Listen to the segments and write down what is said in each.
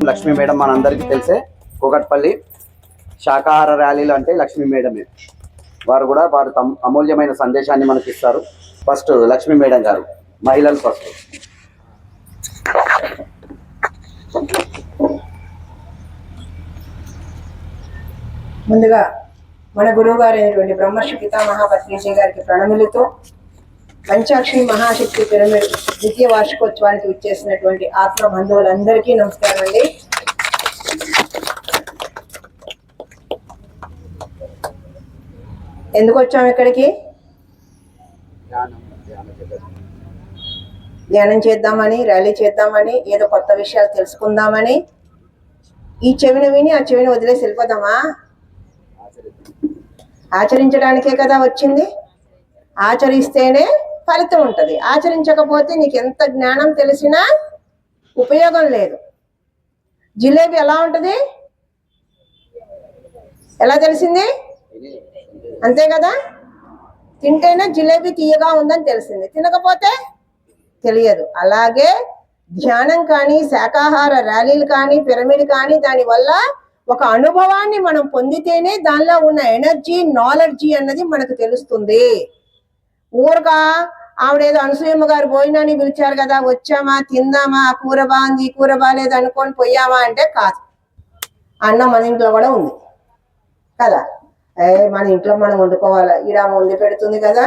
Lakshmi madam మనందరికీ తెలిసే కూకట్పల్లి శాకాహార ర్యాలీలు అంటే లక్ష్మీ మేడమే. వారు కూడా వారు అమూల్యమైన సందేశాన్ని మనకి ఇస్తారు. ఫస్ట్ లక్ష్మీ మేడం గారు, మహిళలు ఫస్ట్. ముందుగా మన గురువు గారు అయినటువంటి బ్రహ్మర్షి పితామహ పత్రిజీ గారికి ప్రణమిలతో పంచాక్షి మహాశక్తి పిరమిడ్ ద్వితీయ వార్షికోత్సవానికి విచ్చేసినటువంటి ఆత్మ బంధువులందరికీ నమస్కారం అండి. ఎందుకు వచ్చాము ఇక్కడికి? ధ్యానం చేద్దామని, ర్యాలీ చేద్దామని, ఏదో కొత్త విషయాలు తెలుసుకుందామని. ఈ చెవిని విని ఆ చెవిని వదిలేసి వెళ్ళిపోదామా? ఆచరించడానికే కదా వచ్చింది. ఆచరిస్తేనే ఫలితం ఉంటుంది. ఆచరించకపోతే నీకు ఎంత జ్ఞానం తెలిసినా ఉపయోగం లేదు. జిలేబీ ఎలా ఉంటుంది? ఎలా తెలిసింది? అంతే కదా. తింటేనే జిలేబీ తీయగా ఉందని తెలిసింది, తినకపోతే తెలియదు. అలాగే ధ్యానం కానీ, శాకాహార ర్యాలీలు కానీ, పిరమిడ్ కానీ, దానివల్ల ఒక అనుభవాన్ని మనం పొందితేనే దానిలో ఉన్న ఎనర్జీ, నాలెడ్జీ అన్నది మనకు తెలుస్తుంది. ఊరగా ఆవిడేదో అనసూయమ్మ గారు భోజనాన్ని పిలిచారు కదా, వచ్చామా, తిందామా, ఆ కూర బాగుంది, ఈ కూర బాగాలేదు అనుకొని పోయామా అంటే కాదు. అన్నం మన ఇంట్లో కూడా ఉంది కదా. మన ఇంట్లో మనం వండుకోవాలా, ఈడ వండి పెడుతుంది కదా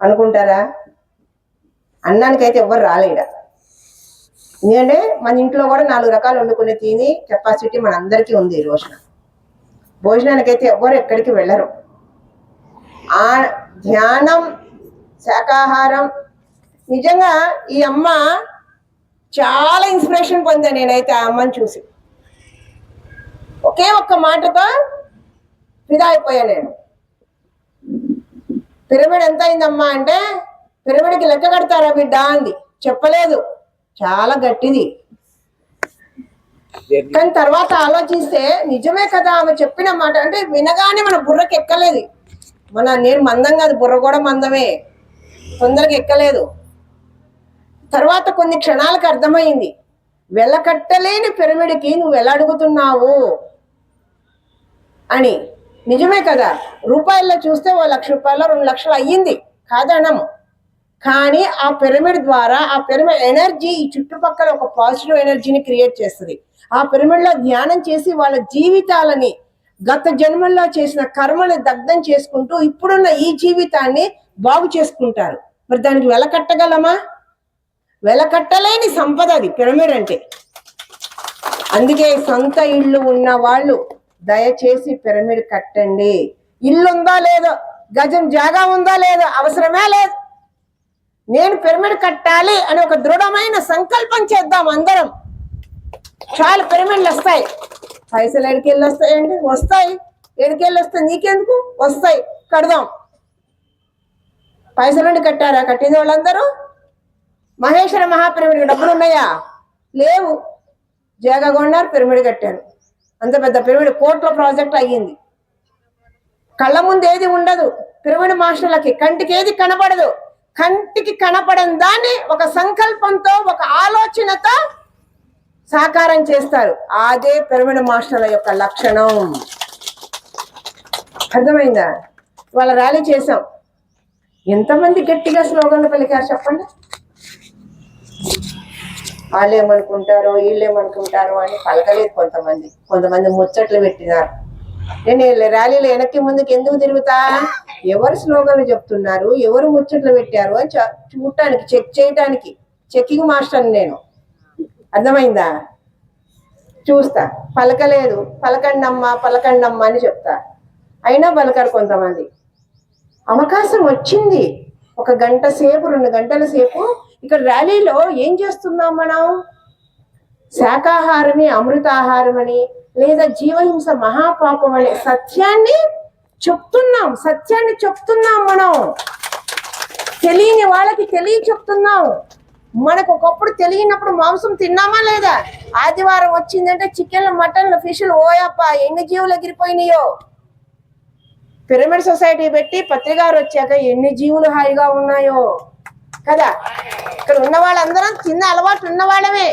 అనుకుంటారా? అన్నానికైతే ఎవ్వరు రాలేడ. ఎందుకంటే మన ఇంట్లో కూడా 4 రకాలు వండుకునే తిని కెపాసిటీ మనందరికీ ఉంది. ఈ రోజున భోజనానికైతే ఎవ్వరు ఎక్కడికి వెళ్ళరు. ఆ ధ్యానం, శాకాహారం, నిజంగా ఈ అమ్మ చాలా ఇన్స్పిరేషన్ పొందా నేనైతే ఆ అమ్మని చూసి. ఒకే ఒక్క మాటతో ఫిదా అయిపోయా నేను. పిరమిడ్ ఎంత అయిందమ్మా అంటే, పిరమిడ్కి లెక్క కడతారా బిడ్డ అంది. చెప్పలేదు, చాలా గట్టిది. కానీ తర్వాత ఆలోచిస్తే నిజమే కదా ఆమె చెప్పిన మాట. అంటే వినగానే మన బుర్రకి ఎక్కలేదు. నేను మందం కాదు, బుర్ర కూడా మందమే, తొందరగా ఎక్కలేదు. తర్వాత కొన్ని క్షణాలకు అర్థమైంది, వెలకట్టలేని పిరమిడ్కి నువ్వు ఎలా అడుగుతున్నావు అని. నిజమే కదా. రూపాయల్లో చూస్తే 1 లక్ష రూపాయలు, 2 లక్షలు అయ్యింది కాదనము. కానీ ఆ పిరమిడ్ ద్వారా, ఆ పిరమిడ్ ఎనర్జీ ఈ చుట్టుపక్కల ఒక పాజిటివ్ ఎనర్జీని క్రియేట్ చేస్తుంది. ఆ పిరమిడ్లో ధ్యానం చేసి వాళ్ళ జీవితాలని, గత జన్మల్లో చేసిన కర్మని దగ్ధం చేసుకుంటూ ఇప్పుడున్న ఈ జీవితాన్ని బాగు చేసుకుంటారు. మరి దానికి వెలకట్టగలమా? వెలకట్టలేని సంపద అది పిరమిడ్ అంటే. అందుకే సొంత ఇళ్ళు ఉన్న వాళ్ళు దయచేసి పిరమిడ్ కట్టండి. ఇల్లు ఉందా లేదో, గజం జాగా ఉందా లేదో అవసరమే లేదు. నేను పిరమిడ్ కట్టాలి అని ఒక దృఢమైన సంకల్పం చేద్దాం అందరం. చాలు, పిరమిడ్లు వస్తాయి. పైసలు ఎడికెళ్ళి వస్తాయండి? వస్తాయి. ఎడికెళ్ళి వస్తాయి? నీకెందుకు వస్తాయి, కడదాం. పైసలుండి కట్టారా? కట్టింది వాళ్ళందరూ. మహేశ్వర మహాపిరమిడ్ డబ్బులు ఉన్నాయా? లేవు. జాగా కొన్నారు, పిరమిడ్ కట్టారు. అంత పెద్ద పిరమిడ్ కోట్ల ప్రాజెక్ట్ అయ్యింది. కళ్ళ ముందు ఏది ఉండదు పిరమిడ్ మాస్టర్లకి. కంటికి ఏది కనపడదు. కంటికి కనపడని దాన్ని ఒక సంకల్పంతో, ఒక ఆలోచనతో సాకారం చేస్తారు. అదే పిరమిడ్ మాస్టర్ల యొక్క లక్షణం. అర్థమైందా? వాళ్ళ ర్యాలీ చేసాం. ఎంతమంది గట్టిగా స్లోగన్లు పలికారు చెప్పండి. వాళ్ళు ఏమనుకుంటారో, వీళ్ళు ఏమనుకుంటారో అని పలకలేదు. కొంతమంది ముచ్చట్లు పెట్టినారు. నేను ర్యాలీలో వెనక్కి ముందుకు ఎందుకు తిరుగుతా? ఎవరు స్లోగన్లు చెప్తున్నారు, ఎవరు ముచ్చట్లు పెట్టారు అని చూడటానికి, చెక్ చేయటానికి. చెకింగ్ మాస్టర్ నేను. అర్థమైందా? చూస్తా. పలకలేదు, పలకండమ్మా అని చెప్తా. అయినా పలకరు కొంతమంది. అవకాశం వచ్చింది. 1 గంట సేపు, 2 గంటల సేపు ఇక్కడ ర్యాలీలో ఏం చేస్తున్నాం మనం? శాకాహారమే అమృతాహారం అని, లేదా జీవహింస మహాపాపం అనే సత్యాన్ని చెప్తున్నాం మనం. తెలియని వాళ్ళకి చెప్తున్నాం. మనకు ఒకప్పుడు తెలియనప్పుడు మాంసం తిన్నామా లేదా? ఆదివారం వచ్చిందంటే చికెన్లు, మటన్లు, ఫిష్లు, ఓయప్ప ఎన్ని జీవులు ఎగిరిపోయినాయో. పిరమిడ్ సొసైటీ పెట్టి పత్రికారు వచ్చాక ఎన్ని జీవులు హాయిగా ఉన్నాయో కదా. ఇక్కడ ఉన్న వాళ్ళందరం తిన్న అలవాటు ఉన్న వాళ్ళమే.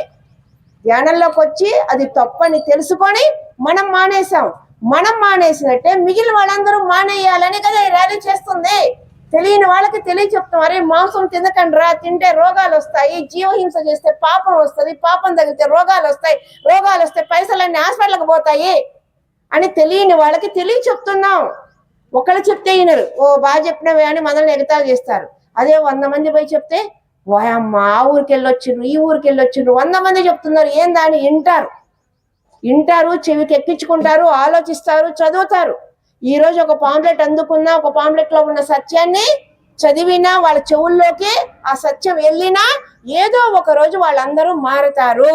ధ్యానంలోకి వచ్చి అది తప్పని తెలుసుకొని మనం మానేసాం. మనం మానేసినట్టే మిగిలిన వాళ్ళందరూ మానేయాలని కదా ఈ ర్యాలీ చేస్తుంది. తెలియని వాళ్ళకి చెప్తాం, అరే మాంసం తినకండి రా, తింటే రోగాలు వస్తాయి, జీవహింస చేస్తే పాపం వస్తుంది, పాపం తగిలితే రోగాలు వస్తాయి, రోగాలు వస్తే పైసలన్నీ హాస్పిటల్కి పోతాయి అని తెలియని వాళ్ళకి చెప్తున్నాం. ఒకళ్ళు చెప్తే వినరు, ఓ బాగా చెప్పినవే అని మనల్ని ఎగతాళి చేస్తారు. అదే 100 మంది పోయి చెప్తే, వాయమ్మ ఆ ఊరికి వెళ్ళొచ్చిండ్రు, ఈ ఊరికి వెళ్ళొచ్చిండ్రు, 100 మంది చెప్తున్నారు, ఏం దాన్ని వింటారు, చెవికి ఎక్కించుకుంటారు, ఆలోచిస్తారు, చదువుతారు. ఈ రోజు ఒక పాంప్లెట్ అందుకున్నా, ఒక పాంప్లెట్ లో ఉన్న సత్యాన్ని చదివినా, వాళ్ళ చెవుల్లోకి ఆ సత్యం వెళ్ళినా ఏదో ఒక రోజు వాళ్ళందరూ మారుతారు.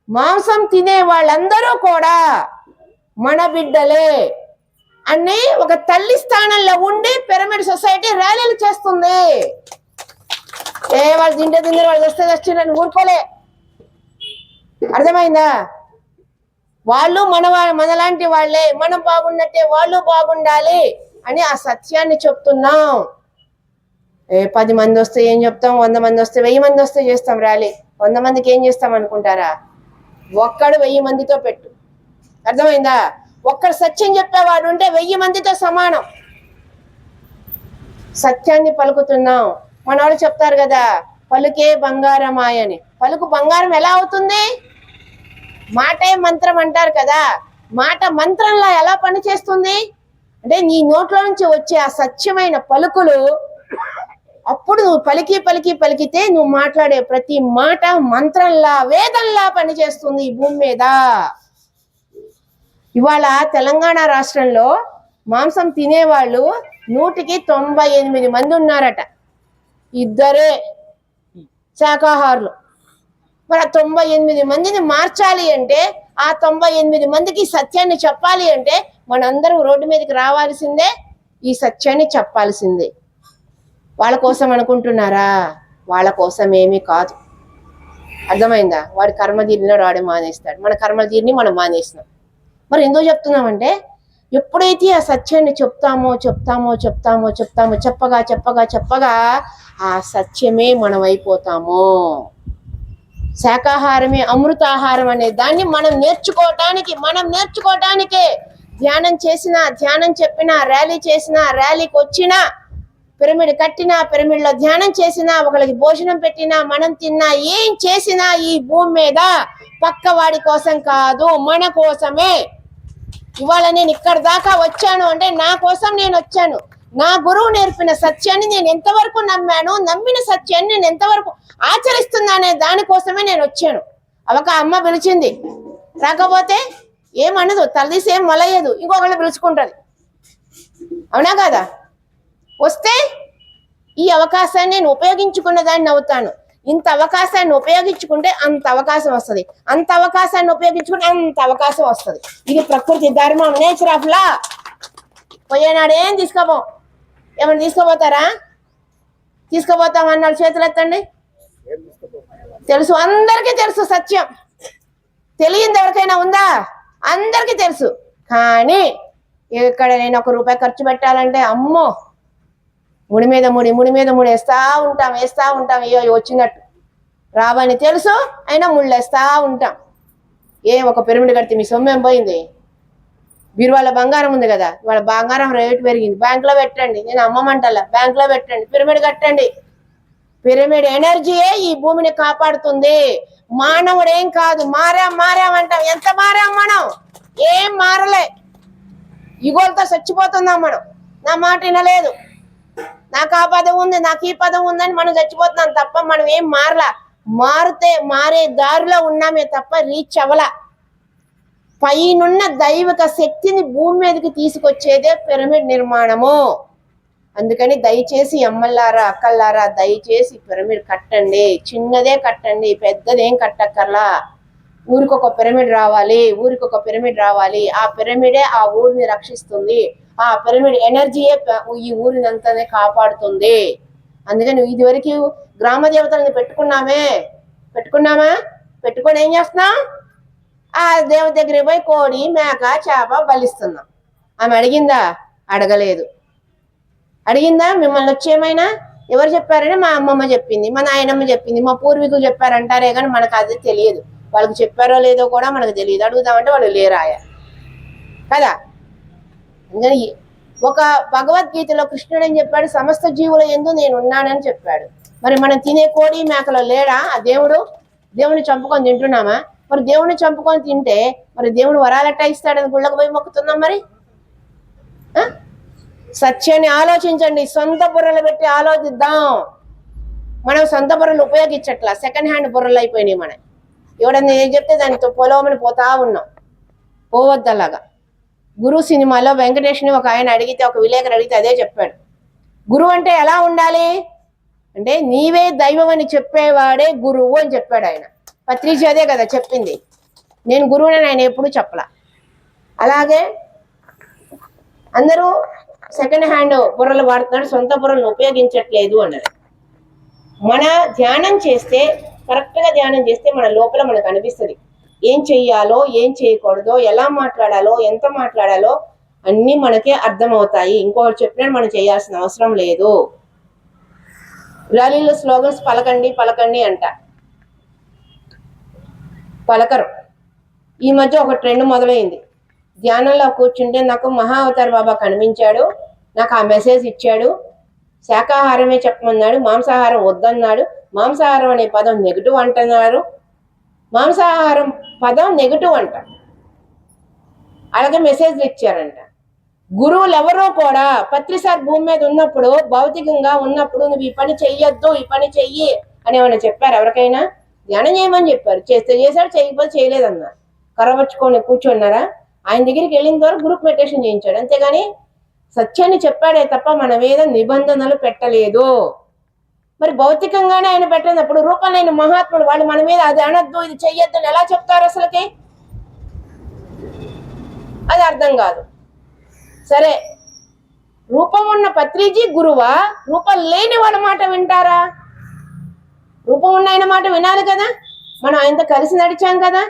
మాంసం తినే వాళ్ళందరూ కూడా మన బిడ్డలే అని ఒక తల్లి స్థానంలో ఉండి పిరమిడ్ సొసైటీ ర్యాలీలు చేస్తుంది. వాళ్ళు తింటే వాళ్ళు వస్తే వచ్చిందని ఊరుకోలే. అర్థమైందా? వాళ్ళు మనలాంటి వాళ్ళే, మనం బాగున్నట్టే వాళ్ళు బాగుండాలి అని ఆ సత్యాన్ని చెప్తున్నాం. 10 మంది వస్తే ఏం చెప్తాం, 100 మంది వస్తే 1000 మంది వస్తే చేస్తాం ర్యాలీ. 100 మందికి ఏం చేస్తాం అనుకుంటారా? ఒక్కడు 1000 మందితో పెట్టు. అర్థమైందా? ఒక్కడు సత్యం చెప్పేవాడు ఉంటే 1000 మందితో సమానం. సత్యాన్ని పలుకుతున్నాం. మన వాళ్ళు చెప్తారు కదా, పలుకే బంగారమాయని. పలుకు బంగారం ఎలా అవుతుంది? మాటే మంత్రం అంటారు కదా, మాట మంత్రంలా ఎలా పనిచేస్తుంది అంటే, నీ నోట్లో నుంచి వచ్చే ఆ సత్యమైన పలుకులు అప్పుడు నువ్వు పలికితే నువ్వు మాట్లాడే ప్రతి మాట మంత్రంలా, వేదంలా పనిచేస్తుంది ఈ భూమి మీద. ఇవాళ తెలంగాణ రాష్ట్రంలో మాంసం తినేవాళ్ళు 100కి 98 మంది ఉన్నారట. 2 శాకాహారులు. మరి ఆ 98 మందిని మార్చాలి అంటే, ఆ 98 మందికి సత్యాన్ని చెప్పాలి అంటే మనందరం రోడ్డు మీదకి రావాల్సిందే, ఈ సత్యాన్ని చెప్పాల్సిందే. వాళ్ళ కోసం అనుకుంటున్నారా? వాళ్ళ కోసం ఏమీ కాదు. అర్థమైందా? వాడి కర్మదీరిలో రాడు మానేస్తాడు, మన కర్మదీరిని మనం మానేసినాం. మరి ఎందుకు చెప్తున్నామంటే, ఎప్పుడైతే ఆ సత్యాన్ని చెప్తామో చెప్పగా ఆ సత్యమే మనం అయిపోతాము. శాకాహారమే అమృతాహారం అనే దాన్ని మనం నేర్చుకోవటానికే ధ్యానం చేసినా, ధ్యానం చెప్పినా, ర్యాలీ చేసినా, ర్యాలీకి వచ్చినా, పిరమిడ్ కట్టినా, పిరమిడ్లో ధ్యానం చేసినా, ఒకళ్ళకి భోజనం పెట్టినా, మనం తిన్నా, ఏం చేసినా ఈ భూమి మీద పక్క వాడి కోసం కాదు, మన కోసమే. ఇవాళ నేను ఇక్కడ దాకా వచ్చాను అంటే నా కోసం నేను వచ్చాను. నా గురువు నేర్పిన సత్యాన్ని నేను ఎంతవరకు నమ్మాను, నమ్మిన సత్యాన్ని నేను ఎంతవరకు ఆచరిస్తున్నా అనే దానికోసమే నేను వచ్చాను. అవక అమ్మ పిలిచింది, రాకపోతే ఏమనదు, తల్లిసి ఏం మొలయ్యదు, ఇంకొకళ్ళు పిలుచుకుంటుంది. అవునా కదా? వస్తే ఈ అవకాశాన్ని నేను ఉపయోగించుకున్న దాన్ని అవుతాను. ఇంత అవకాశాన్ని ఉపయోగించుకుంటే అంత అవకాశం వస్తుంది, అంత అవకాశాన్ని ఉపయోగించుకుంటే అంత అవకాశం వస్తుంది. ఇది ప్రకృతి ధర్మం, నేచర్ ఆఫ్ లా. పోయేనాడు ఏం తీసుకోపోం. ఏమన్నా తీసుకోపోతారా? తీసుకుపోతామన్నాడు చేతులు ఎత్తండి. తెలుసు, అందరికీ తెలుసు సత్యం. తెలియదు ఎవరికైనా ఉందా? అందరికీ తెలుసు. కానీ ఇక్కడ నేను 1 రూపాయి ఖర్చు పెట్టాలంటే అమ్మో, ముడి మీద ముడి వేస్తా ఉంటాం. అయ్యో వచ్చినట్టు రావని తెలుసు, అయినా ముళ్ళేస్తా ఉంటాం. ఒక పిరమిడ్ కడితే మీ సొమ్మేం పోయింది? బీరువాళ్ళ బంగారం ఉంది కదా, వాళ్ళ బంగారం రేటు పెరిగింది, బ్యాంకులో పెట్టండి. నేను అమ్మమంటలా, బ్యాంకులో పెట్టండి, పిరమిడ్ కట్టండి. పిరమిడ్ ఎనర్జీయే ఈ భూమిని కాపాడుతుంది. మానవుడు ఏం కాదు, మారామంటాం. ఎంత మారాం మనం? ఏం మారలే. ఇగోలతో చచ్చిపోతున్నాం మనం. నా మాట వినలేదు, నాకు ఆ పదం ఉంది, నాకు ఈ పదం ఉందని మనం చచ్చిపోతున్నాం తప్ప మనం ఏం మారలా. మారే దారిలో ఉన్నామే తప్ప రీచ్ అవ్వలా. పైనున్న దైవిక శక్తిని భూమి మీదకి తీసుకొచ్చేదే పిరమిడ్ నిర్మాణము. అందుకని దయచేసి అమ్మల్లారా, అక్కల్లారా, దయచేసి పిరమిడ్ కట్టండి. చిన్నదే కట్టండి, పెద్దదేం కట్టక్కర్లా. ఊరికొక పిరమిడ్ రావాలి. ఆ పిరమిడే ఆ ఊరిని రక్షిస్తుంది. ఆ పిరమిడ్ ఎనర్జీయే ఈ ఊరినంతానే కాపాడుతుంది. అందుకని ఇదివరకు గ్రామ దేవతలను పెట్టుకొని ఏం చేస్తున్నాం? ఆ దేవత దగ్గర పోయి కోడి, మేక, చేప బలిస్తున్నాం. ఆమె అడిగిందా? అడగలేదు. అడిగిందా? మిమ్మల్ని వచ్చేమైనా ఎవరు చెప్పారని మా అమ్మమ్మ చెప్పింది, మా నాయనమ్మ చెప్పింది, మా పూర్వీకులు చెప్పారంటారే కానీ మనకు అది తెలియదు. వాళ్ళకి చెప్పారో లేదో కూడా మనకు తెలియదు. అడుగుదామంటే వాళ్ళు లేరాయా కదా. అందుకని ఒక భగవద్గీతలో కృష్ణుడు ఏం చెప్పాడు? సమస్త జీవుల యందు నేను ఉన్నానని చెప్పాడు. మరి మనం తినే కోడి మేకలో లేడా ఆ దేవుడు? దేవుని చంపుకొని తింటున్నామా? మరి దేవుని చంపుకొని తింటే మరి దేవుడు వరాలెట్టా ఇస్తాడని గుళ్ళకు పోయి మొక్కుతున్నాం మరి? సత్యాన్ని ఆలోచించండి, సొంత బుర్రలు పెట్టి ఆలోచిద్దాం. మనం సొంత బుర్రలు ఉపయోగించట్లా, సెకండ్ హ్యాండ్ బుర్రలు అయిపోయినాయి మన. ఎవడన్నా ఏం చెప్తే దానితో పొలవమని పోతా ఉన్నాం. పోవద్దు అలాగా. గురు సినిమాలో వెంకటేష్ని ఒక ఆయన అడిగితే, ఒక విలేకరు అడిగితే అదే చెప్పాడు. గురువు అంటే ఎలా ఉండాలి అంటే నీవే దైవం అని చెప్పేవాడే గురువు అని చెప్పాడు ఆయన. పత్రిజీ అదే కదా చెప్పింది. నేను గురువుని ఆయన ఎప్పుడూ చెప్పలా. అలాగే అందరూ సెకండ్ హ్యాండ్ బుర్రలు వాడుతున్నాడు, సొంత బుర్రలను ఉపయోగించట్లేదు అన్నారు. మన ధ్యానం చేస్తే, కరెక్ట్గా ధ్యానం చేస్తే మన లోపల మనకు అనిపిస్తుంది ఏం చెయ్యాలో, ఏం చేయకూడదో, ఎలా మాట్లాడాలో, ఎంత మాట్లాడాలో అన్నీ మనకే అర్థమవుతాయి. ఇంకొకటి చెప్పినట్టు మనం చేయాల్సిన అవసరం లేదు. ర్యాలీలో స్లోగన్స్ పలకండి పలకండి అంట, పలకరు. ఈ మధ్య ఒక ట్రెండ్ మొదలైంది. ధ్యానంలో కూర్చుంటే నాకు మహా అవతార్ బాబా కనిపించాడు, నాకు ఆ మెసేజ్ ఇచ్చాడు, శాకాహారమే చెప్పమన్నాడు, మాంసాహారం వద్దన్నాడు, మాంసాహారం అనే పదం నెగిటివ్ అంటున్నారు, మాంసాహారం పదం నెగిటివ్ అంట. అలాగే మెసేజ్లు ఇచ్చారంట. గురువులు ఎవరో కూడా పత్రిసారి భూమి మీద ఉన్నప్పుడు, భౌతికంగా ఉన్నప్పుడు నువ్వు ఈ పని చెయ్యొద్దు, ఈ పని చెయ్యి అని ఏమైనా చెప్పారు ఎవరికైనా? ధ్యానం చేయమని చెప్పారు, చేస్తే చేశాడు, చేయకపోతే చేయలేదన్నారు. కరవచ్చుకొని కూర్చున్నారా? ఆయన దగ్గరికి వెళ్ళిన ద్వారా గ్రూప్ మెడిటేషన్ చేయించాడు, అంతేగాని సత్యాన్ని చెప్పాడే తప్ప మన మీద నిబంధనలు పెట్టలేదు. మరి భౌతికంగానే ఆయన పెట్టినప్పుడు రూపంలోని మహాత్ముడు వాళ్ళు మన మీద అది అనొద్దు, ఇది చెయ్యొద్దు అని ఎలా చెప్తారు అసలుకి? అది అర్థం కాదు. సరే, రూపం ఉన్న పత్రిజీ గురువా, రూపం లేని వాళ్ళ మాట వింటారా? రూపం ఉన్న ఆయన మాట వినాలి కదా. మనం ఆయనతో కలిసి నడిచాం కదా.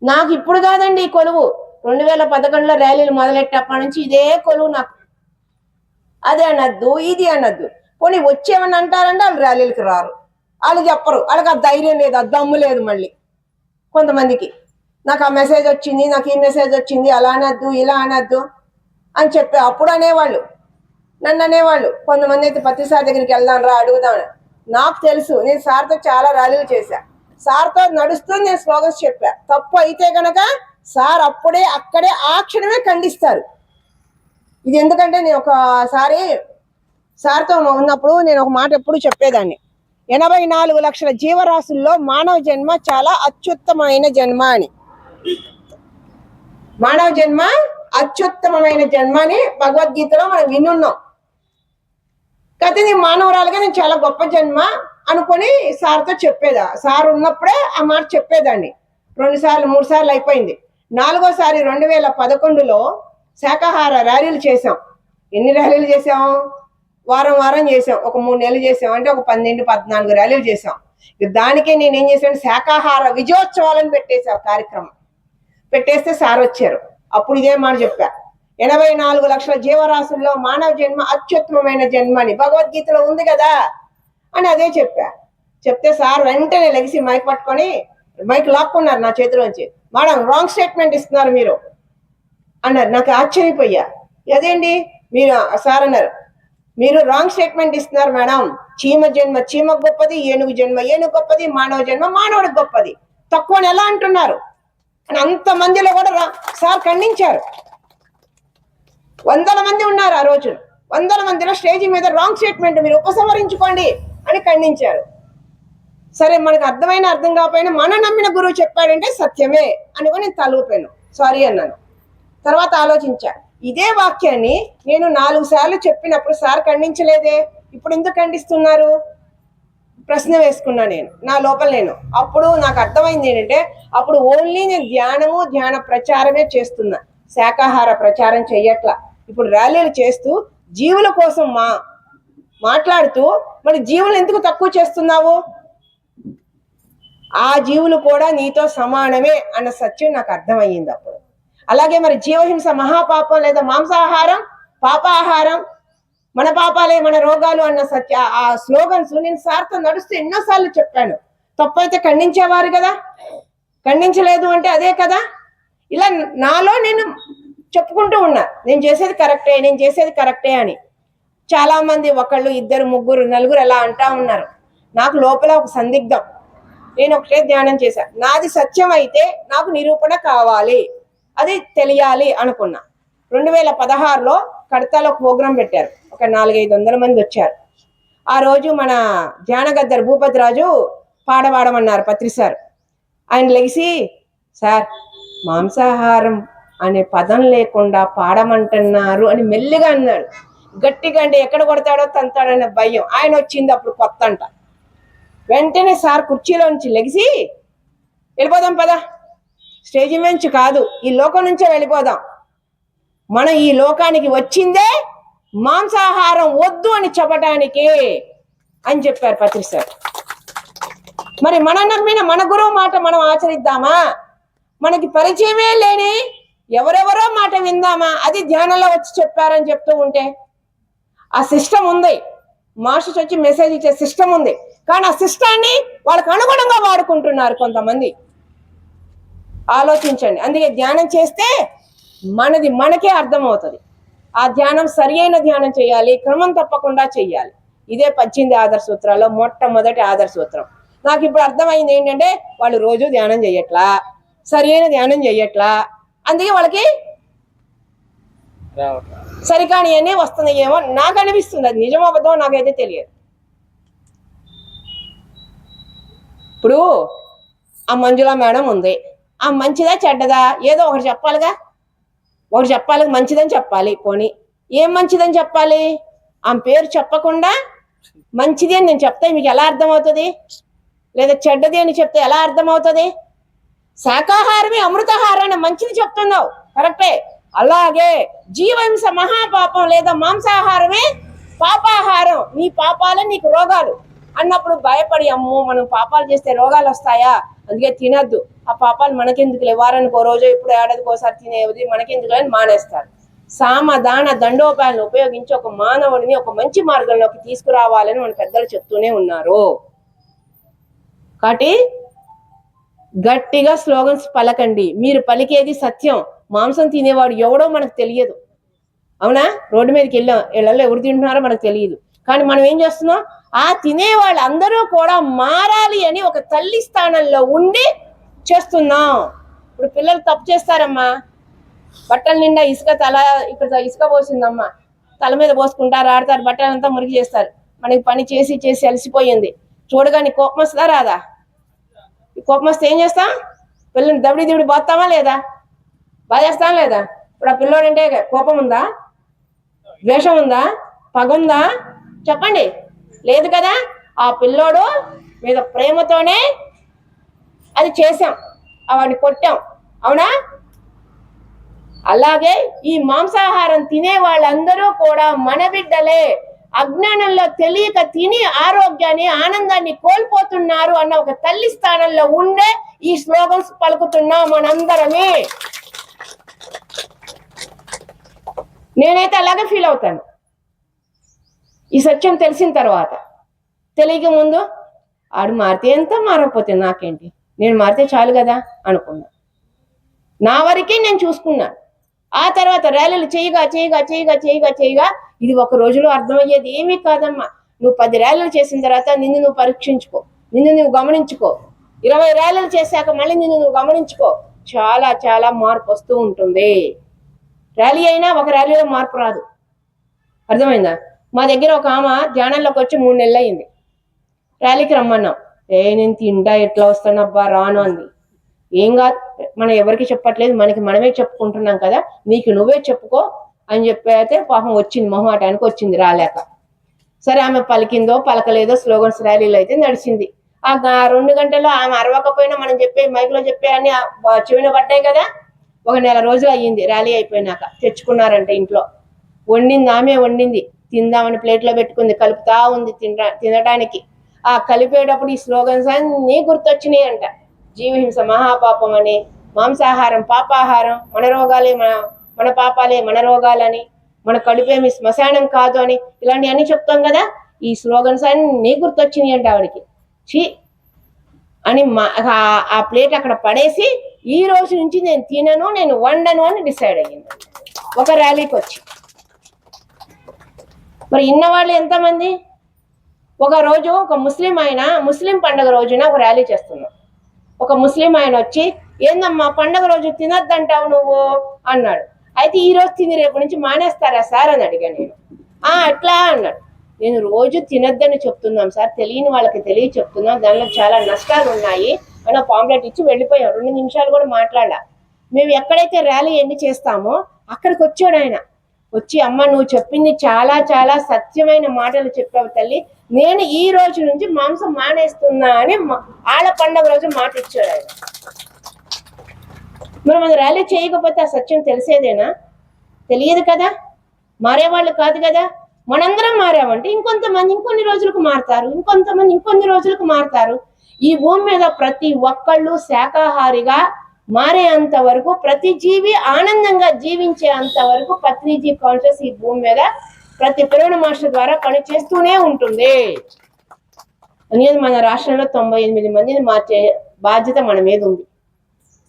నాకు ఇప్పుడు కాదండి ఈ కొలువు, 2011లో ర్యాలీలు మొదలెట్టప్పటి నుంచి ఇదే కొలువు నాకు. అది అనద్దు, ఇది అనద్దు. పోనీ వచ్చేమని అంటారంటే వాళ్ళు ర్యాలీలకు రారు, వాళ్ళు చెప్పరు, వాళ్ళకి ఆ ధైర్యం లేదు, ఆ దమ్ము లేదు. మళ్ళీ కొంతమందికి నాకు ఆ మెసేజ్ వచ్చింది, నాకు ఈ మెసేజ్ వచ్చింది, అలా అనద్దు, ఇలా అనద్దు అని చెప్పి అప్పుడు అనేవాళ్ళు, నన్ను అనేవాళ్ళు. కొంతమంది అయితే ప్రతిసారి దగ్గరికి వెళ్దాం రా అడుగుదామని. నాకు తెలుసు, నేను సార్తో చాలా ర్యాలీలు చేశా, సార్తో నడుస్తూ నేను స్లోగన్స్ చెప్పా. తప్పు అయితే కనుక సార్ అప్పుడే అక్కడే ఆ క్షణమే ఖండిస్తారు. ఇది ఎందుకంటే నేను ఒకసారి సార్తో ఉన్నప్పుడు నేను ఒక మాట ఎప్పుడు చెప్పేదాన్ని, 84 లక్షల జీవరాశుల్లో మానవ జన్మ చాలా అత్యుత్తమైన జన్మ అని. మానవ జన్మ అత్యుత్తమమైన జన్మ అని భగవద్గీతలో మనం వినున్నాం. కాకపోతే నేను మానవరాలుగా నేను చాలా గొప్ప జన్మ అనుకుని సార్తో చెప్పేదా. సార్ ఉన్నప్పుడే ఆ మాట చెప్పేదాన్ని. 2 సార్లు 3 సార్లు అయిపోయింది. 4వసారి 2011లో శాకాహార ర్యాలీలు చేసాం. ఎన్ని ర్యాలీలు చేసాం? వారం చేసాం, ఒక 3 నెలలు చేసాం, అంటే ఒక 12-14 ర్యాలీలు చేసాం. దానికే నేను ఏం చేశాను, శాకాహార విజయోత్సవాలను పెట్టేసా కార్యక్రమం. పెట్టేస్తే సార్ వచ్చారు. అప్పుడు ఇదే మాట చెప్పా, 84 లక్షల జీవరాశుల్లో మానవ జన్మ అత్యుత్తమమైన జన్మ అని భగవద్గీతలో ఉంది కదా అని అదే చెప్పా. చెప్తే సార్ వెంటనే లెగిసి మైక్ పట్టుకొని మైక్ లాక్కున్నారు నా చేతిలోంచి. మేడం రాంగ్ స్టేట్మెంట్ ఇస్తున్నారు మీరు అన్నారు. నాకు ఆశ్చర్యపోయా, అదేంటి మీరు? సార్ అన్నారు, మీరు రాంగ్ స్టేట్మెంట్ ఇస్తున్నారు మేడం. చీమ జన్మ చీమకు గొప్పది, ఏనుగు జన్మ ఏనుగు గొప్పది, మానవ జన్మ మానవుడికి గొప్పది, తక్కువని ఎలా అంటున్నారు అని అంతమందిలో కూడా సార్ ఖండించారు. 100 మంది ఉన్నారు ఆ రోజు. 100 మందిలో స్టేజీ మీద రాంగ్ స్టేట్మెంట్ మీరు ఉపసంహరించుకోండి అని ఖండించారు. సరే, మనకు అర్థం కాకపోయినా మన నమ్మిన గురువు చెప్పాడంటే సత్యమే అనుకుని నేను తలూపాను, సారీ అన్నాను. తర్వాత ఆలోచించా, ఇదే వాక్యాన్ని నేను 4 సార్లు చెప్పినప్పుడు సార్ ఖండించలేదే, ఇప్పుడు ఎందుకు ఖండిస్తున్నారు? ప్రశ్న వేసుకున్నా నేను నా లోపల. నేను అప్పుడు నాకు అర్థమైంది ఏంటంటే, అప్పుడు ఓన్లీ నేను ధ్యాన ప్రచారమే చేస్తున్నా, శాకాహార ప్రచారం చెయ్యట్లా. ఇప్పుడు ర్యాలీలు చేస్తూ జీవుల కోసం మాట్లాడుతూ మరి జీవులు ఎందుకు తక్కువ చేస్తున్నావు? ఆ జీవులు కూడా నీతో సమానమే అన్న సత్యం నాకు అర్థమయ్యింది అప్పుడు. అలాగే మరి జీవహింస మహాపాపం, లేదా మాంసాహారం పాపాహారం, మన పాపాలే మన రోగాలు అన్న ఆ స్లోగన్స్ నేను సార్తో నడుస్తూ ఎన్నోసార్లు చెప్పాను. తప్పైతే ఖండించేవారు కదా. ఖండించలేదు అంటే అదే కదా. ఇలా నాలో నేను చెప్పుకుంటూ ఉన్నా, నేను చేసేది కరెక్టే, నేను చేసేది కరెక్టే అని. చాలా మంది ఒకళ్ళు, ఇద్దరు, ముగ్గురు, నలుగురు అలా అంటా ఉన్నారు. నాకు లోపల ఒక సందిగ్ధం. నేను ఒకటే ధ్యానం చేశా, నాది సత్యం అయితే నాకు నిరూపణ కావాలి, అది తెలియాలి అనుకున్నా. 2016లో కడతాలో ప్రోగ్రాం పెట్టారు, ఒక 400-500 మంది వచ్చారు. ఆ రోజు మన ధ్యానగద్దరు భూపతిరాజు పాడమన్నారు పత్రి సార్. ఆయన లెగిసి, సార్ మాంసాహారం అనే పదం లేకుండా పాడమంటున్నారు అని మెల్లిగా అన్నాడు. గట్టిగా అంటే ఎక్కడ కొడతాడో తంతాడనే భయం. ఆయన వచ్చింది అప్పుడు కొత్త అంట. వెంటనే సార్ కుర్చీలో నుంచి లెగిసి, వెళ్ళిపోదాం పదా, స్టేజ్ నుంచి కాదు, ఈ లోకం నుంచే వెళ్ళిపోదాం. మనం ఈ లోకానికి వచ్చిందే మాంసాహారం వద్దు అని చెప్పటానికి అని చెప్పారు పత్రి సార్. మరి మన గురువు మాట మనం ఆచరిద్దామా? మనకి పరిచయమే లేని ఎవరెవరో మాట విందామా? అది ధ్యానంలో వచ్చి చెప్పారని చెప్తూ ఉంటే ఆ సిస్టమ్ ఉంది, మాస్టర్స్ వచ్చి మెసేజ్ ఇచ్చే సిస్టమ్ ఉంది. కానీ ఆ సిస్టాన్ని వాళ్ళకు అనుగుణంగా వాడుకుంటున్నారు కొంతమంది. ఆలోచించండి. అందుకే ధ్యానం చేస్తే మనది మనకే అర్థమవుతుంది. ఆ ధ్యానం సరి అయిన ధ్యానం చేయాలి, క్రమం తప్పకుండా చెయ్యాలి. ఇదే 18 ఆదర్శ సూత్రాల్లో మొట్టమొదటి ఆదర్శ సూత్రం. నాకు ఇప్పుడు అర్థమైంది ఏంటంటే, వాళ్ళు రోజు ధ్యానం చెయ్యట్లా, సరి అయిన ధ్యానం చెయ్యట్లా, అందుకే వాళ్ళకి సరికాని అన్నీ వస్తున్నాయేమో నాకు అనిపిస్తుంది. అది నిజమో అబద్ధమో నాకైతే తెలియదు. ఇప్పుడు ఆ మంజుల మేడం ఉంది, ఆ మంచిదా చెడ్డదా ఏదో ఒకటి చెప్పాలిగా. ఒకటి చెప్పాలి, మంచిదని చెప్పాలి. పోనీ ఏం మంచిదని చెప్పాలి? ఆమె పేరు చెప్పకుండా మంచిది అని నేను చెప్తే మీకు ఎలా అర్థమవుతుంది? లేదా చెడ్డది అని చెప్తే ఎలా అర్థమవుతుంది? శాకాహారమే అమృతాహారాన్ని మంచిది చెప్తున్నావు, కరెక్టే. అలాగే జీవహింస మహాపాపం లేదా మాంసాహారమే పాపాహారం, నీ పాపాలే నీకు రోగాలు అన్నప్పుడు భయపడి, అమ్మో మనం పాపాలు చేస్తే రోగాలు వస్తాయా, అందుకే తినద్దు, ఆ పాపాలు మనకెందుకులే, వారానికి ఓ రోజు ఇప్పుడు ఏడాదికి ఒకసారి తినేది మనకెందుకు అని మానేస్తారు. సామదాన దండోపాయాలను ఉపయోగించి ఒక మానవుడిని ఒక మంచి మార్గంలోకి తీసుకురావాలని మన పెద్దలు చెప్తూనే ఉన్నారు. కాబట్టి గట్టిగా స్లోగన్స్ పలకండి. మీరు పలికేది సత్యం. మాంసం తినేవాడు ఎవడో మనకు తెలియదు, అవునా? రోడ్డు మీదకి ఇళ్ళల్లో ఎవరు తింటున్నారో మనకు తెలియదు. కానీ మనం ఏం చేస్తున్నాం? ఆ తినే వాళ్ళందరూ కూడా మారాలి అని ఒక తల్లి స్థానంలో ఉండి చేస్తున్నాం. ఇప్పుడు పిల్లలు తప్పు చేస్తారమ్మా, బట్టల నిండా ఇసుక, ఇక్కడ ఇసుక పోసిందమ్మా, తల మీద పోసుకుంటారు, ఆడతారు, బట్టలంతా మురిగి చేస్తారు. మనకి పని చేసి చేసి అలసిపోయింది. చూడగానే కోపం వస్తుందా రాదా? కోపం వస్తే ఏం చేస్తాం? పిల్లల్ని దవిడి పోతామా లేదా? బాధేస్తాం లేదా? ఇప్పుడు ఆ పిల్లోడంటే కోపం ఉందా, ద్వేషం ఉందా, పగ ఉందా? చెప్పండి, లేదు కదా. ఆ పిల్లోడు మీద ప్రేమతోనే అది చేసాం, వాడిని కొట్టాం, అవునా? అలాగే ఈ మాంసాహారం తినే వాళ్ళందరూ కూడా మన బిడ్డలే. అజ్ఞానంలో తెలియక తిని ఆరోగ్యాన్ని, ఆనందాన్ని కోల్పోతున్నారు అన్న ఒక తల్లి స్థానంలో ఉండే ఈ స్లోగన్స్ పలుకుతున్నాం మనందరమే. నేనైతే అలాగే ఫీల్ అవుతాను ఈ సత్యం తెలిసిన తర్వాత. తెలియక ముందు ఆడు మారితే ఎంత, మారకపోతే నాకేంటి, నేను మారితే చాలు కదా అనుకున్నా. నా వరకే నేను చూసుకున్నాను. ఆ తర్వాత ర్యాలీలు చేయగా ఇది ఒక రోజులో అర్థమయ్యేది ఏమీ కాదమ్మా. నువ్వు 10 ర్యాలీలు చేసిన తర్వాత నిన్ను నువ్వు పరీక్షించుకో, నిన్ను నువ్వు గమనించుకో. 20 ర్యాలీలు చేశాక మళ్ళీ నిన్ను నువ్వు గమనించుకో. చాలా చాలా మార్పు వస్తూ ఉంటుంది. ర్యాలీ అయినా ఒక ర్యాలీలో మార్పు రాదు, అర్థమైందా? మా దగ్గర ఒక ఆమె ధ్యానంలోకి వచ్చి 3 నెలలు అయింది. ర్యాలీకి రమ్మన్నాం, నేను తింటా ఎట్లా వస్తానబ్బా రాను అంది. ఏం కాదు, మనం ఎవరికి చెప్పట్లేదు, మనకి మనమే చెప్పుకుంటున్నాం కదా, నీకు నువ్వే చెప్పుకో అని చెప్పి అయితే పాపం వచ్చింది, మొహమాటానికి వచ్చింది రాలేక. సరే ఆమె పలికిందో పలకలేదో స్లోగన్స్ ర్యాలీలో అయితే నడిచింది. ఆ 2 గంటల్లో ఆమె అరవకపోయినా మనం చెప్పే మైక్లో చెప్పే అన్ని చెవిన పడ్డాయి కదా. ఒక 1 నెల రోజులు అయ్యింది ర్యాలీ అయిపోయినాక. తెచ్చుకున్నారంటే ఇంట్లో వండింది, ఆమె వండింది, తిందామని ప్లేట్లో పెట్టుకుంది, కలుపుతా ఉంది తినడానికి. ఆ కలిపేటప్పుడు ఈ స్లోగన్స్ అన్నీ గుర్తొచ్చినాయి అంట. జీవహింస మహాపాపం అని, మాంసాహారం పాపాహారం, మన రోగాలే మన పాపాలే మన రోగాలని, మన కడుపేమి శ్మశానం కాదు అని, ఇలాంటివన్నీ చెప్తాం కదా. ఈ స్లోగన్స్ అన్నీ గుర్తొచ్చినాయి అంట ఆవిడకి. అని ఆ ప్లేట్ అక్కడ పడేసి ఈ రోజు నుంచి నేను తినను, నేను వండను అని డిసైడ్ అయ్యింది ఒక ర్యాలీకి వచ్చి. మరి ఇన్నవాళ్ళు ఎంతమంది? ఒక రోజు ఒక ముస్లిం పండుగ రోజున ఒక ర్యాలీ చేస్తున్నాం. ఒక ముస్లిం ఆయన వచ్చి, ఏందమ్మా పండుగ రోజు తినొద్దంటావు నువ్వు అన్నాడు. అయితే ఈ రోజు తిని రేపు నుంచి మానేస్తారా సార్ అని అడిగా నేను. అట్లా అన్నాడు. నేను రోజు తినొద్దని చెప్తున్నాం సార్, తెలియని వాళ్ళకి తెలియ చెప్తున్నాం, దానిలో చాలా నష్టాలు ఉన్నాయి అని పాంప్లెట్ ఇచ్చి వెళ్ళిపోయాం. 2 నిమిషాలు కూడా మాట్లాడా. మేము ఎక్కడైతే ర్యాలీ ఎండ్ చేస్తామో అక్కడికి వచ్చాడు ఆయన. వచ్చి, అమ్మ నువ్వు చెప్పింది చాలా చాలా సత్యమైన మాటలు చెప్పావు తల్లి, నేను ఈ రోజు నుంచి మాంసం మానేస్తున్నా అని ఆళ్ళ పండుగ రోజు మాట ఇచ్చాడు ఆయన. మనం అది ర్యాలీ చేయకపోతే ఆ సత్యం తెలిసేదేనా? తెలియదు కదా, మారేవాళ్ళు కాదు కదా. మనందరం మారామంటే ఇంకొంతమంది ఇంకొన్ని రోజులకు మారుతారు, ఇంకొంతమంది ఇంకొన్ని రోజులకు మారుతారు. ఈ భూమి మీద ప్రతి ఒక్కళ్ళు శాకాహారిగా మారేంత వరకు, ప్రతి జీవి ఆనందంగా జీవించే అంతవరకు పత్రిజీ కాన్షియస్ ఈ భూమి మీద ప్రతి పిరమిడ్ మాస్టర్ ద్వారా పని చేస్తూనే ఉంటుంది. అనేది మన రాష్ట్రంలో 98 మందిని మార్చే బాధ్యత మన మీద ఉంది.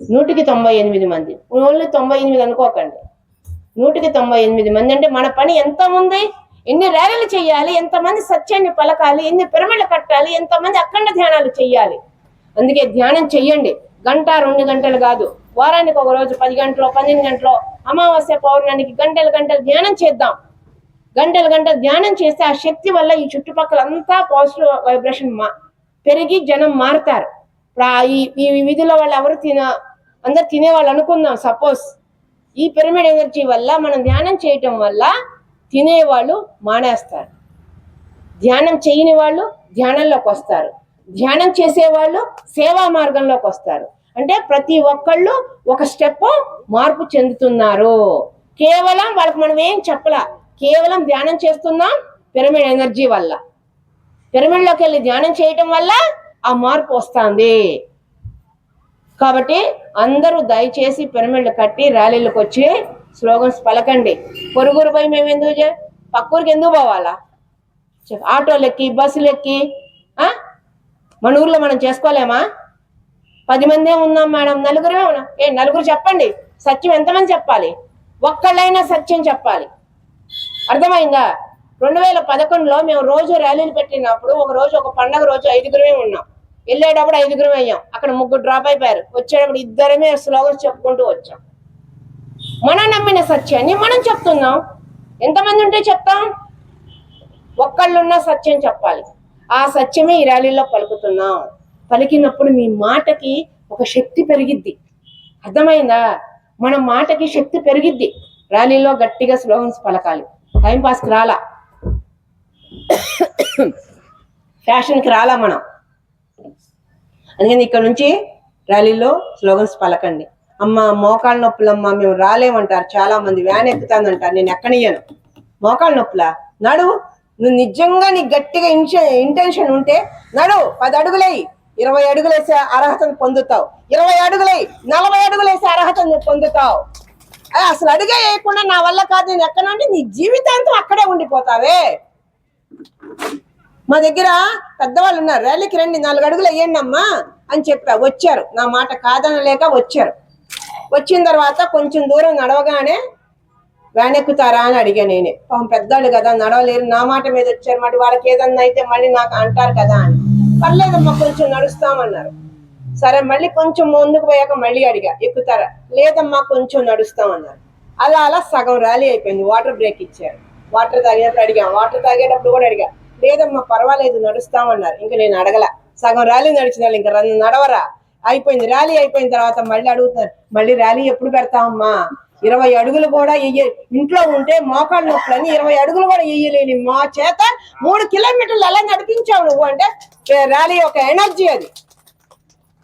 100కి 98 మంది, ఓన్లీ 98 అనుకోకండి, 100కి 98 మంది. అంటే మన పని ఎంత ఉంది? ఎన్ని ర్యాలీలు చేయాలి, ఎంతమంది సత్యాన్ని పలకాలి, ఎన్ని పిరమిడ్లు కట్టాలి, ఎంతమంది అఖండ ధ్యానాలు చెయ్యాలి. అందుకే ధ్యానం చెయ్యండి, 1 గంట 2 గంటలు కాదు, వారానికి ఒక రోజు 10 గంటలో 12 గంటలో, అమావాస్య పౌర్ణానికి గంటలు ధ్యానం చేద్దాం. గంటలు ధ్యానం చేస్తే ఆ శక్తి వల్ల ఈ చుట్టుపక్కల అంతా పాజిటివ్ వైబ్రేషన్ పెరిగి జనం మారుతారు. ఇప్పుడు ఈ విధిలో వాళ్ళు ఎవరు అందరు తినేవాళ్ళు అనుకుందాం. సపోజ్ ఈ పిరమిడ్ ఎనర్జీ వల్ల మనం ధ్యానం చేయటం వల్ల తినేవాళ్ళు మానేస్తారు, ధ్యానం చేయని వాళ్ళు ధ్యానంలోకి వస్తారు, ధ్యానం చేసేవాళ్ళు సేవా మార్గంలోకి వస్తారు. అంటే ప్రతి ఒక్కళ్ళు ఒక స్టెప్ మార్పు చెందుతున్నారు. కేవలం వాళ్ళకి మనం ఏం చెప్పలా, కేవలం ధ్యానం చేస్తున్నాం పిరమిడ్ ఎనర్జీ వల్ల. పిరమిడ్లోకి వెళ్ళి ధ్యానం చేయటం వల్ల ఆ మార్పు వస్తుంది. కాబట్టి అందరూ దయచేసి పిరమిడ్లు కట్టి ర్యాలీలకు వచ్చి స్లోగన్స్ పలకండి. పొరుగురు పోయి మేము ఎందుకు పక్కూరికి ఎందుకు పోవాలా? ఆటోలు ఎక్కి బస్సులు ఎక్కి మన ఊర్లో మనం చేసుకోలేమా? 10 మందే ఉన్నాం మేడం, నలుగురే ఉన్నాం. నలుగురు చెప్పండి, సత్యం ఎంతమంది చెప్పాలి? ఒక్కళ్ళైనా సత్యం చెప్పాలి. అర్థమైందా? 2011లో మేము రోజు ర్యాలీలు పెట్టినప్పుడు ఒక రోజు ఒక పండగ రోజు 5గురమే ఉన్నాం. వెళ్ళేటప్పుడు 5గురం అయ్యాం, అక్కడ 3 డ్రాప్ అయిపోయారు. వచ్చేటప్పుడు 2 స్లోగన్స్ చెప్పుకుంటూ వచ్చాం. మనం నమ్మిన సత్యాన్ని మనం చెప్తున్నాం. ఎంతమంది ఉంటే చెప్తాం? ఒక్కళ్ళున్నా సత్యం చెప్పాలి. ఆ సత్యమే ఈ ర్యాలీలో పలుకుతున్నాం. పలికినప్పుడు మీ మాటకి ఒక శక్తి పెరిగిద్ది. అర్థమైందా? మన మాటకి శక్తి పెరిగిద్ది. ర్యాలీలో గట్టిగా స్లోగన్స్ పలకాలి. టైంపాస్కి రాలా, ఫ్యాషన్కి రాలా మనం. అందుకని ఇక్కడ నుంచి ర్యాలీలో స్లోగన్స్ పలకండి. అమ్మ మోకాళ్ళ నొప్పులమ్మా మేము రాలేమంటారు చాలా మంది, వ్యాన్ ఎక్కుతానంటారు. నేను ఎక్కనియ్యను. మోకాళ్ళ నొప్పులా? నడువు. నువ్వు నిజంగా నీకు గట్టిగా ఇంటెన్షన్ ఉంటే నడువు. 10 అడుగులేయి, 20 అడుగులేసే అర్హతను పొందుతావు. 20 అడుగులేయి, 40 అడుగులేసే అర్హతను పొందుతావు. అసలు అడుగే వేయకుండా నా వల్ల కాదు నేను ఎక్కనంటే నీ జీవితాంతం అక్కడే ఉండిపోతావే. మా దగ్గర పెద్దవాళ్ళు ఉన్నారు, ర్యాలీకి రండి 4 అడుగులు వేయండి అమ్మా అని చెప్పా. వచ్చారు, నా మాట కాదనలేక వచ్చారు. వచ్చిన తర్వాత కొంచెం దూరం నడవగానే వ్యాన్ ఎక్కుతారా అని అడిగా నేనే. పెద్దవాళ్ళు కదా నడవలేరు, నా మాట మీద వచ్చారు, మరి వాళ్ళకి ఏదన్నా అయితే మళ్ళీ నాకు అంటారు కదా అని. పర్లేదమ్మా కొంచెం నడుస్తామన్నారు. సరే మళ్ళీ కొంచెం ముందుకు పోయాక మళ్ళీ అడిగా, ఎక్కుతారా? లేదమ్మా కొంచెం నడుస్తామన్నారు. అలా సగం ర్యాలీ అయిపోయింది. వాటర్ బ్రేక్ ఇచ్చారు. వాటర్ తాగినప్పుడు అడిగా, వాటర్ తాగేటప్పుడు కూడా అడిగా, లేదమ్మా పర్వాలేదు నడుస్తామన్నారు. ఇంకా నేను అడగల. సగం ర్యాలీ నడిచిన ఇంకా నడవరా? అయిపోయింది. ర్యాలీ అయిపోయిన తర్వాత మళ్ళీ అడుగుతారు, మళ్ళీ ర్యాలీ ఎప్పుడు పెడతామమ్మా? 20 అడుగులు కూడా ఇంట్లో ఉంటే మోకాళ్ళ నొప్పులని 20 అడుగులు కూడా వేయలేని మా చేత 3 కిలోమీటర్లు ఎలా నడిపించావు నువ్వు అంటే ర్యాలీ ఒక ఎనర్జీ. అది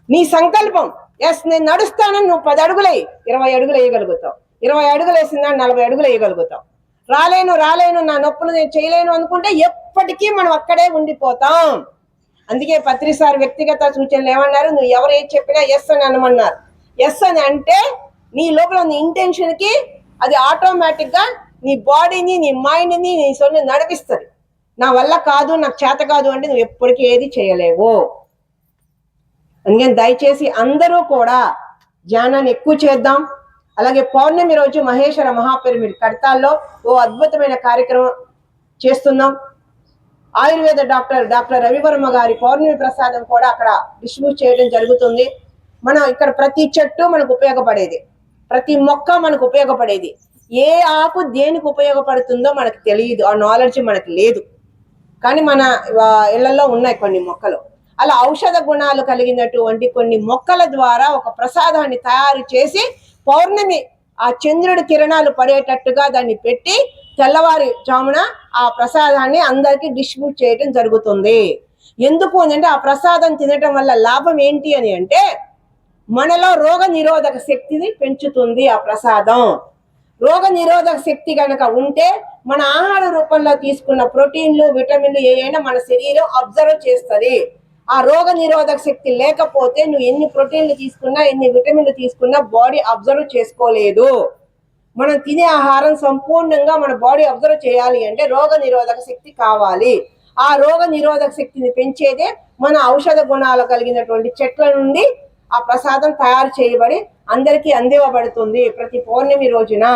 నీ సంకల్పం. ఎస్ నేను నడుస్తానని నువ్వు 10 అడుగులు 20 అడుగులు వేయగలుగుతావు. 20 అడుగులు వేసిందా 40 అడుగులు వేయగలుగుతావు. రాలేను నా నొప్పులు నేను చేయలేను అనుకుంటే ఎప్పటికీ మనం అక్కడే ఉండిపోతాం. అందుకే పత్రిసారి వ్యక్తిగత సూచనలు ఏమన్నారు? నువ్వు ఎవరు ఏది చెప్పినా ఎస్ అని అనమన్నారు. ఎస్ అని అంటే నీ లోపల నీ ఇంటెన్షన్ కి అది ఆటోమేటిక్ గా నీ బాడీని నీ మైండ్ ని నీ సొంత నడిపిస్తుంది. నా వల్ల కాదు, నాకు చేత కాదు అంటే నువ్వు ఎప్పటికీ ఏది చేయలేవు. అందుకని దయచేసి అందరూ కూడా ధ్యానాన్ని ఎక్కువ చేద్దాం. అలాగే పౌర్ణమి రోజు మహేశ్వర మహాపిరమిడ్ కడతాల్లో ఓ అద్భుతమైన కార్యక్రమం చేస్తున్నాం. ఆయుర్వేద డాక్టర్ రవివర్మ గారి పౌర్ణమి ప్రసాదం కూడా అక్కడ డిస్ట్రిబ్యూట్ చేయడం జరుగుతుంది. మనం ఇక్కడ ప్రతి చెట్టు మనకు ఉపయోగపడేది, ప్రతి మొక్క మనకు ఉపయోగపడేది. ఏ ఆకు దేనికి ఉపయోగపడుతుందో మనకు తెలియదు, ఆ నాలెడ్జ్ మనకు లేదు. కానీ మన ఇళ్లలో ఉన్నాయి కొన్ని మొక్కలు. అలా ఔషధ గుణాలు కలిగినటువంటి కొన్ని మొక్కల ద్వారా ఒక ప్రసాదాన్ని తయారు చేసి పౌర్ణమి ఆ చంద్రుడి కిరణాలు పడేటట్టుగా దాన్ని పెట్టి తెల్లవారి జామున ఆ ప్రసాదాన్ని అందరికీ డిస్ట్రిబ్యూట్ చేయడం జరుగుతుంది. ఎందుకు అంటే ఆ ప్రసాదం తినటం వల్ల లాభం ఏంటి అని అంటే మనలో రోగ నిరోధక శక్తిని పెంచుతుంది. ఆ ప్రసాదం రోగ నిరోధక శక్తి కనుక ఉంటే మన ఆహార రూపంలో తీసుకున్న ప్రోటీన్లు విటమిన్లు ఏవైనా మన శరీరం అబ్జర్వ్ చేస్తుంది. ఆ రోగ నిరోధక శక్తి లేకపోతే నువ్వు ఎన్ని ప్రోటీన్లు తీసుకున్నా ఎన్ని విటమిన్లు తీసుకున్నా బాడీ అబ్జర్వ్ చేసుకోలేదు. మనం తినే ఆహారం సంపూర్ణంగా మన బాడీ అబ్జర్వ్ చేయాలి అంటే రోగ నిరోధక శక్తి కావాలి. ఆ రోగ నిరోధక శక్తిని పెంచేదే మన ఔషధ గుణాలు కలిగినటువంటి చెట్ల నుండి ఆ ప్రసాదం తయారు చేయబడి అందరికీ అందివ్వబడుతుంది ప్రతి పౌర్ణమి రోజున.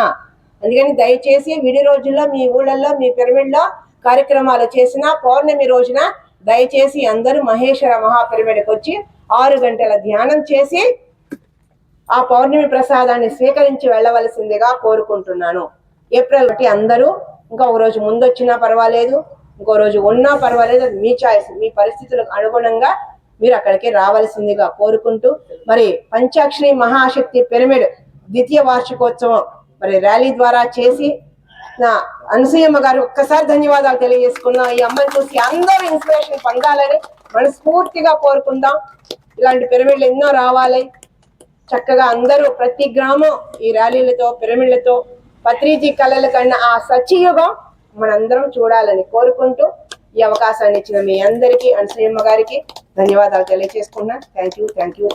అందుకని దయచేసి విడి రోజుల్లో మీ ఊళ్ళల్లో మీ పిరమిడ్లో కార్యక్రమాలు చేసిన పౌర్ణమి రోజున దయచేసి అందరూ మహేశ్వర మహాపిరమిడ్కి వచ్చి 6 గంటల ధ్యానం చేసి ఆ పౌర్ణమి ప్రసాదాన్ని స్వీకరించి వెళ్ళవలసిందిగా కోరుకుంటున్నాను. ఏప్రిల్ 1 అందరూ ఇంకా ఒక రోజు ముందు వచ్చినా పర్వాలేదు, ఇంకో రోజు ఉన్నా పర్వాలేదు, అది మీ చాయిస్. మీ పరిస్థితులకు అనుగుణంగా మీరు అక్కడికి రావాల్సిందిగా కోరుకుంటూ మరి పంచాక్షరి మహాశక్తి పిరమిడ్ 2వ వార్షికోత్సవం మరి ర్యాలీ ద్వారా చేసి నా అనసూయమ్మ గారు ఒక్కసారి ధన్యవాదాలు తెలియజేసుకుందాం. ఈ అమ్మని చూసి అందరూ ఇన్స్పిరేషన్ పొందాలని మనస్ఫూర్తిగా కోరుకుందాం. ఇలాంటి పిరమిడ్లు ఎన్నో రావాలి. చక్కగా అందరూ ప్రతి గ్రామం ఈ ర్యాలీలతో పిరమిడ్లతో పత్రిజీ కళల కన్నా ఆ సచియుగం మనందరం చూడాలని కోరుకుంటూ ఈ అవకాశాన్ని ఇచ్చిన మీ అందరికీ అనసూయమ్మ గారికి ధన్యవాదాలు తెలియజేసుకున్నాను. Thank you.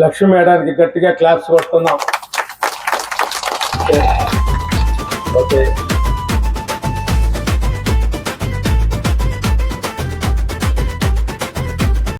లక్ష్మి మేడానికి గట్టిగా క్లాప్స్ కొడుతున్నాం. ఓకే.